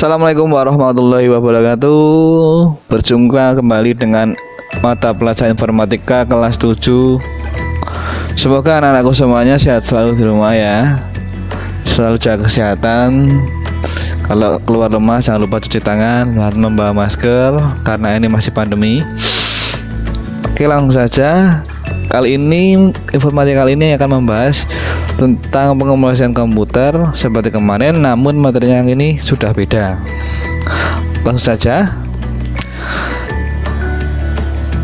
Assalamualaikum warahmatullahi wabarakatuh. Berjumpa kembali dengan mata pelajaran informatika kelas 7. Semoga anak-anakku semuanya sehat selalu di rumah ya. Selalu jaga kesehatan. Kalau keluar rumah jangan lupa cuci tangan dan membawa masker karena ini masih pandemi. Oke, langsung saja. Kali ini informatika kali ini akan membahas tentang pengembangan komputer seperti kemarin, namun materinya yang ini sudah beda. Langsung saja.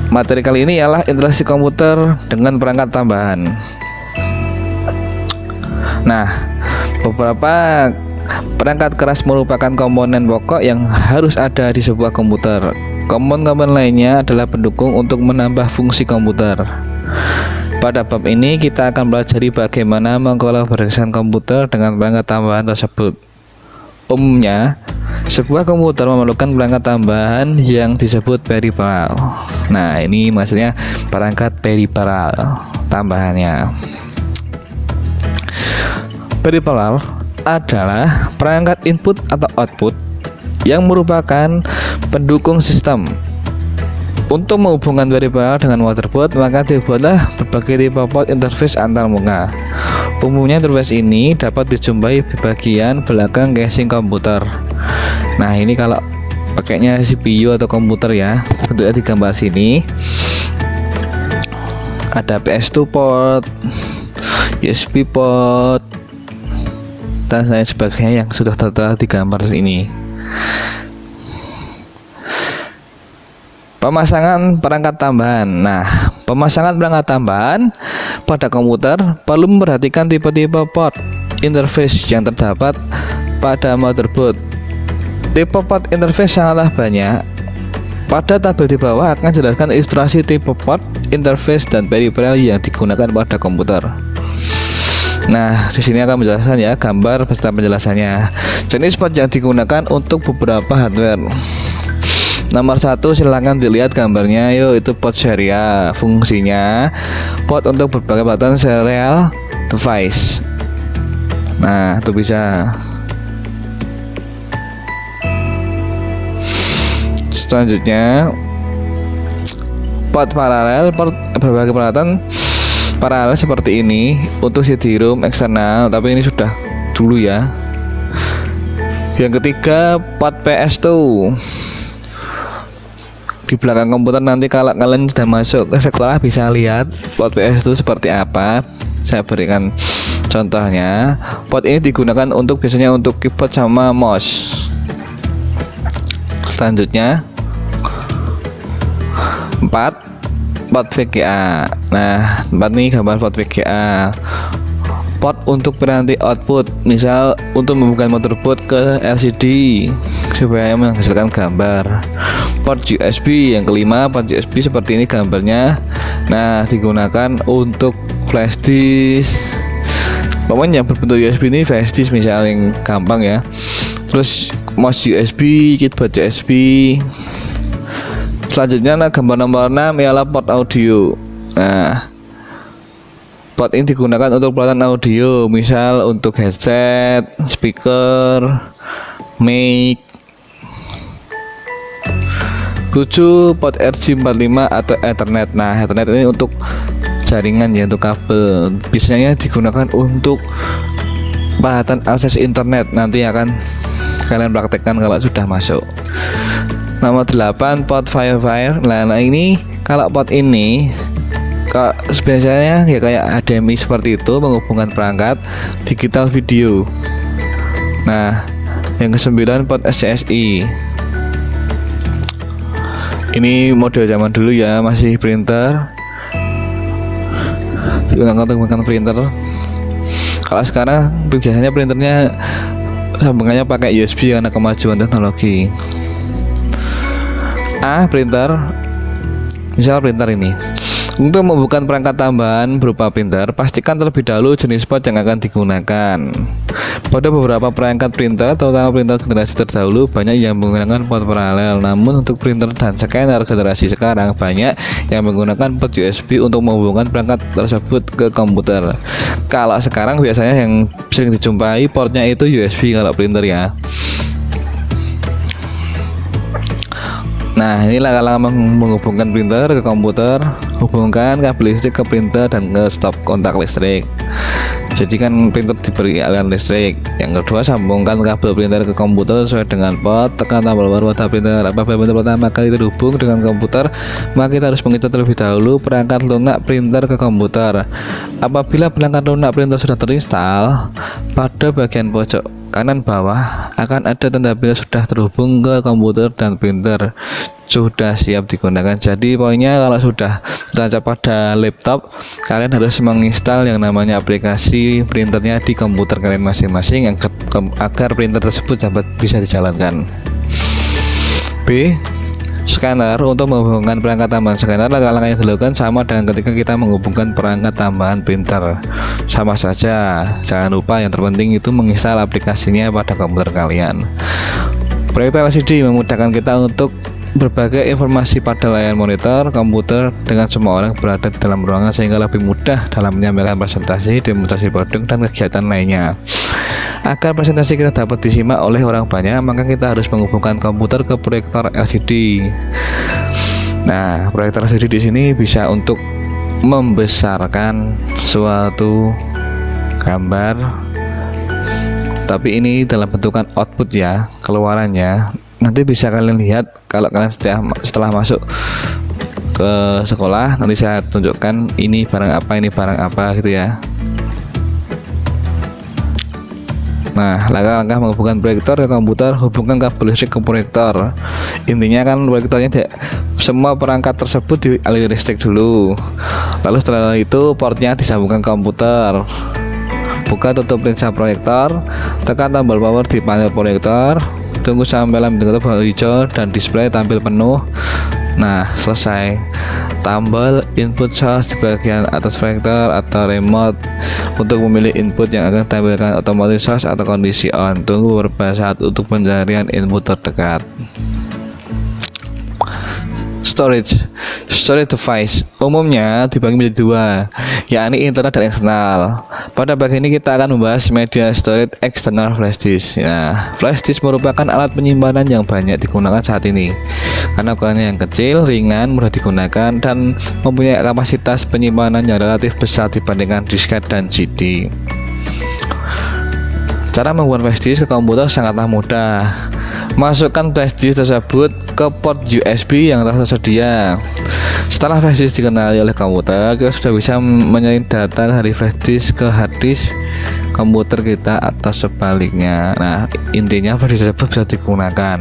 Materi kali ini ialah interaksi komputer dengan perangkat tambahan. Nah, beberapa perangkat keras merupakan komponen pokok yang harus ada di sebuah komputer. Komponen lainnya adalah pendukung untuk menambah fungsi komputer. Pada bab ini kita akan pelajari bagaimana mengkolaborasikan komputer dengan perangkat tambahan tersebut. Umumnya, sebuah komputer memerlukan perangkat tambahan yang disebut peripheral. Nah, ini maksudnya perangkat peripheral tambahannya. Peripheral adalah perangkat input atau output yang merupakan pendukung sistem. Untuk menghubungkan peripheral dengan motherboard, maka dibuatlah berbagai tipe port interface antar muka. Umumnya interface ini dapat dijumpai di bagian belakang casing komputer. Nah, ini kalau pakainya CPU atau komputer ya, bentuknya di gambar sini. Ada PS2 port, USB port, dan lain sebagainya yang sudah tertera di gambar ini. Pemasangan perangkat tambahan. Nah, pemasangan perangkat tambahan pada komputer perlu memperhatikan tipe-tipe port interface yang terdapat pada motherboard. Tipe port interface sangatlah banyak. Pada tabel di bawah akan jelaskan ilustrasi tipe port interface dan peripheral yang digunakan pada komputer. Nah, di sini akan menjelaskan ya, gambar beserta penjelasannya. Jenis port yang digunakan untuk beberapa hardware. Nomor 1, silahkan dilihat gambarnya, itu port serial. Fungsinya port untuk berbagai button serial device. Nah, itu bisa. Selanjutnya, port paralel, port berbagai peralatan paralel seperti ini untuk CD-ROM eksternal, tapi ini sudah dulu ya. Yang ketiga, port PS2. Di belakang komputer nanti kalau kalian sudah masuk ke sekolah bisa lihat port PS itu seperti apa. Saya berikan contohnya. Port ini digunakan biasanya untuk keyboard sama mouse. Selanjutnya 4, port VGA. Nah, 4 nih gambar port VGA. Port untuk penanti output, misal untuk membuka motherboard ke LCD supaya menghasilkan gambar. Port USB yang kelima, port USB seperti ini gambarnya. Nah, digunakan untuk flash disk. Pokoknya yang berbentuk USB ini flash disk misal yang gampang ya. Terus mouse USB, keyboard USB. Selanjutnya gambar nomor 6 ialah port audio. Nah, port ini digunakan untuk peralatan audio, misal untuk headset, speaker, mic. 7, port RJ45 atau Ethernet. Nah, Ethernet ini untuk jaringan ya, untuk kabel. Biasanya digunakan untuk peralatan akses internet. Nanti akan kalian praktekkan kalau sudah masuk. Nomor 8, port Firewire. Nah, ini kalau port ini biasanya ya kayak HDMI seperti itu, menghubungkan perangkat digital video. Nah, yang ke-9, port SCSI. Ini model zaman dulu ya, masih printer, digunakan untuk menggunakan printer. Kalau sekarang biasanya printernya sambungannya pakai USB karena kemajuan teknologi. Printer, misal printer ini. Untuk membuka perangkat tambahan berupa printer, pastikan terlebih dahulu jenis port yang akan digunakan. Pada beberapa perangkat printer, terutama printer generasi terdahulu, banyak yang menggunakan port paralel. Namun untuk printer dan scanner generasi sekarang, banyak yang menggunakan port USB untuk menghubungkan perangkat tersebut ke komputer. Kalau sekarang biasanya yang sering dijumpai portnya itu USB kalau printer ya. Nah, inilah cara menghubungkan printer ke komputer. Hubungkan kabel listrik ke printer dan ke stop kontak listrik. Jadi kan printer diberi aliran listrik. Yang kedua, sambungkan kabel printer ke komputer sesuai dengan port. Tekan tombol baru pada printer. Apabila printer pertama kali terhubung dengan komputer, maka kita harus menginstal terlebih dahulu perangkat lunak printer ke komputer. Apabila perangkat lunak printer sudah terinstal, pada bagian pojok kanan bawah akan ada tanda printer sudah terhubung ke komputer dan printer sudah siap digunakan. Jadi poinnya kalau sudah tertancap pada laptop, kalian harus menginstal yang namanya aplikasi printernya di komputer kalian masing-masing agar printer tersebut dapat bisa dijalankan. B. Scanner. Untuk menghubungkan perangkat tambahan scanner, langkah-langkah yang dilakukan sama dengan ketika kita menghubungkan perangkat tambahan printer. Sama saja, jangan lupa yang terpenting itu menginstal aplikasinya pada komputer kalian. Proyektor LCD memudahkan kita untuk berbagai informasi pada layar monitor komputer dengan semua orang berada di dalam ruangan, sehingga lebih mudah dalam menyampaikan presentasi, demonstrasi produk, dan kegiatan lainnya. Agar presentasi kita dapat disimak oleh orang banyak, maka kita harus menghubungkan komputer ke proyektor LCD. Nah, proyektor LCD di sini bisa untuk membesarkan suatu gambar, tapi ini dalam bentukan output ya, keluarannya. Nanti bisa kalian lihat kalau kalian setelah masuk ke sekolah, nanti saya tunjukkan ini barang apa gitu ya. Nah, langkah-langkah menghubungkan proyektor ke komputer, hubungkan kabel listrik ke proyektor. Intinya kan proyektornya semua perangkat tersebut dialiri listrik dulu. Lalu setelah itu portnya disambungkan ke komputer. Buka tutup lensa proyektor, tekan tombol power di panel proyektor, tunggu sampai lampu indikator hijau dan display tampil penuh. Nah, selesai. Tombol input source di bagian atas proyektor atau remote untuk memilih input yang akan ditampilkan otomatis source atau kondisi on. Tunggu beberapa saat untuk pencarian input terdekat. Storage device umumnya dibagi menjadi dua, yakni internal dan eksternal. Pada bagian ini kita akan membahas media storage eksternal flash disk. Nah, flash disk merupakan alat penyimpanan yang banyak digunakan saat ini karena ukurannya yang kecil, ringan, mudah digunakan, dan mempunyai kapasitas penyimpanan yang relatif besar dibandingkan disket dan CD. Cara membuat flash disk ke komputer sangatlah mudah. Masukkan flash disk tersebut ke port USB yang telah tersedia. Setelah flash disk dikenali oleh komputer, kita sudah bisa menyaring data dari flash disk ke hard disk komputer kita atau sebaliknya. Nah, intinya flash disk tersebut bisa digunakan.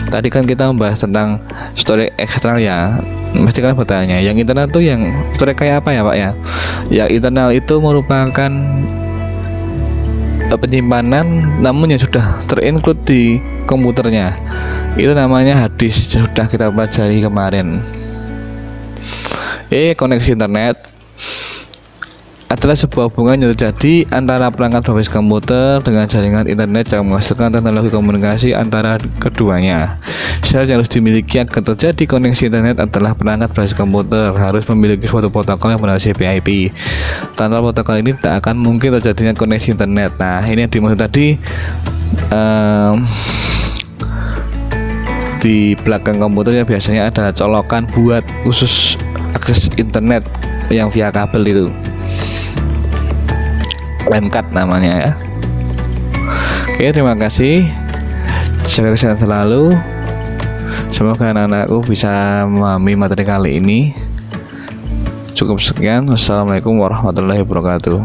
Tadi kan kita membahas tentang storage eksternal ya. Pasti kalian bertanya, yang internal itu yang storage kayak apa ya Pak ya? Yang internal itu merupakan penyimpanan namun yang sudah terinclude di komputernya, itu namanya hard disk, sudah kita pelajari kemarin. Koneksi internet adalah sebuah hubungan yang terjadi antara perangkat berbasis komputer dengan jaringan internet yang menghasilkan teknologi komunikasi antara keduanya. Syarat yang harus dimiliki agar terjadi koneksi internet adalah perangkat berbasis komputer harus memiliki suatu protokol yang bernama CPIP. Tanpa protokol ini tak akan mungkin terjadinya koneksi internet. Nah, ini yang dimaksud tadi, di belakang komputernya biasanya ada colokan buat khusus akses internet yang via kabel itu. LAN card namanya ya. Oke, terima kasih. Jaga kesehatan selalu. Semoga anak-anakku bisa memahami materi kali ini. Cukup sekian. Wassalamualaikum warahmatullahi wabarakatuh.